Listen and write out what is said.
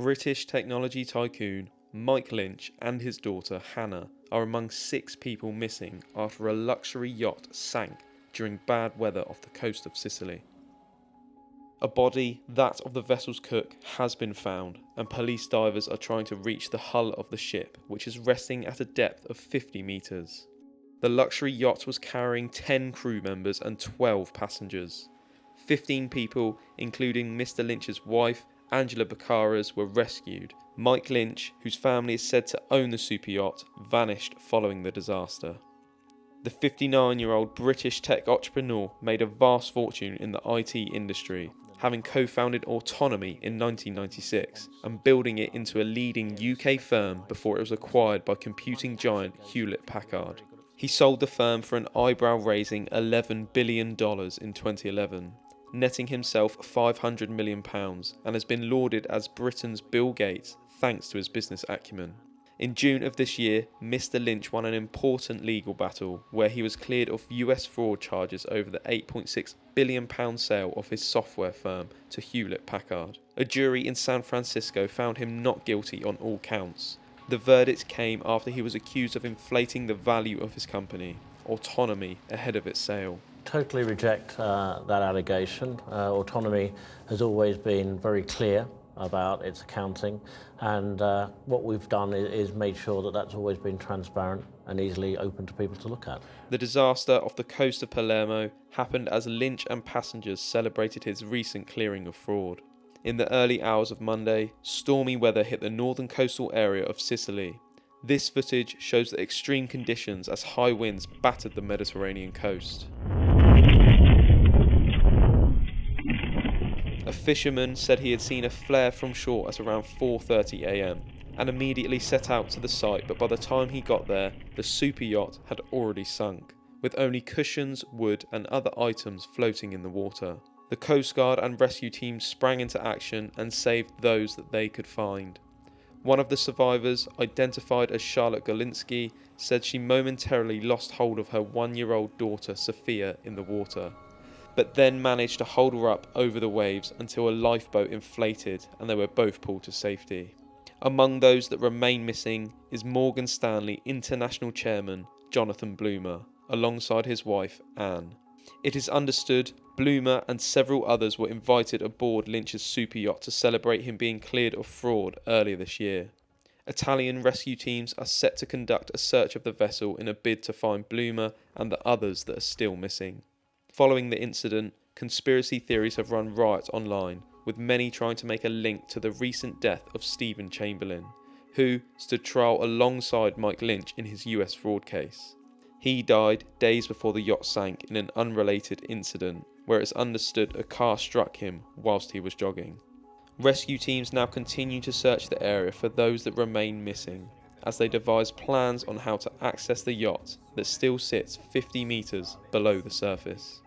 British technology tycoon Mike Lynch and his daughter Hannah are among 6 people missing after a luxury yacht sank during bad weather off the coast of Sicily. A body, that of the vessel's cook, has been found, and police divers are trying to reach the hull of the ship, which is resting at a depth of 50 metres. The luxury yacht was carrying 10 crew members and 12 passengers. 15 people, including Mr. Lynch's wife, Angela Baccaras, were rescued. Mike Lynch, whose family is said to own the Superyacht, vanished following the disaster. The 59-year-old British tech entrepreneur made a vast fortune in the IT industry, having co-founded Autonomy in 1996 and building it into a leading UK firm before it was acquired by computing giant Hewlett-Packard. He sold the firm for an eyebrow-raising $11 billion in 2011, netting himself £500 million, and has been lauded as Britain's Bill Gates thanks to his business acumen. In June of this year, Mr. Lynch won an important legal battle where he was cleared of US fraud charges over the £8.6 billion sale of his software firm to Hewlett-Packard. A jury in San Francisco found him not guilty on all counts. The verdict came after he was accused of inflating the value of his company, Autonomy, ahead of its sale. Totally reject that allegation. Autonomy has always been very clear about its accounting, and what we've done is made sure that that's always been transparent and easily open to people to look at. The disaster off the coast of Palermo happened as Lynch and passengers celebrated his recent clearing of fraud. In the early hours of Monday, stormy weather hit the northern coastal area of Sicily. This footage shows the extreme conditions as high winds battered the Mediterranean coast. A fisherman said he had seen a flare from shore at around 4:30 a.m. and immediately set out to the site, but by the time he got there, the super yacht had already sunk, with only cushions, wood and other items floating in the water. The Coast Guard and rescue teams sprang into action and saved those that they could find. One of the survivors, identified as Charlotte Golinsky, said she momentarily lost hold of her 1-year-old daughter Sophia in the water, but then managed to hold her up over the waves until a lifeboat inflated and they were both pulled to safety. Among those that remain missing is Morgan Stanley International Chairman Jonathan Bloomer, alongside his wife Anne. It is understood Bloomer and several others were invited aboard Lynch's super yacht to celebrate him being cleared of fraud earlier this year. Italian rescue teams are set to conduct a search of the vessel in a bid to find Bloomer and the others that are still missing. Following the incident, conspiracy theories have run riot online, with many trying to make a link to the recent death of Stephen Chamberlain, who stood trial alongside Mike Lynch in his US fraud case. He died days before the yacht sank in an unrelated incident, where it's understood a car struck him whilst he was jogging. Rescue teams now continue to search the area for those that remain missing, as they devise plans on how to access the yacht that still sits 50 metres below the surface.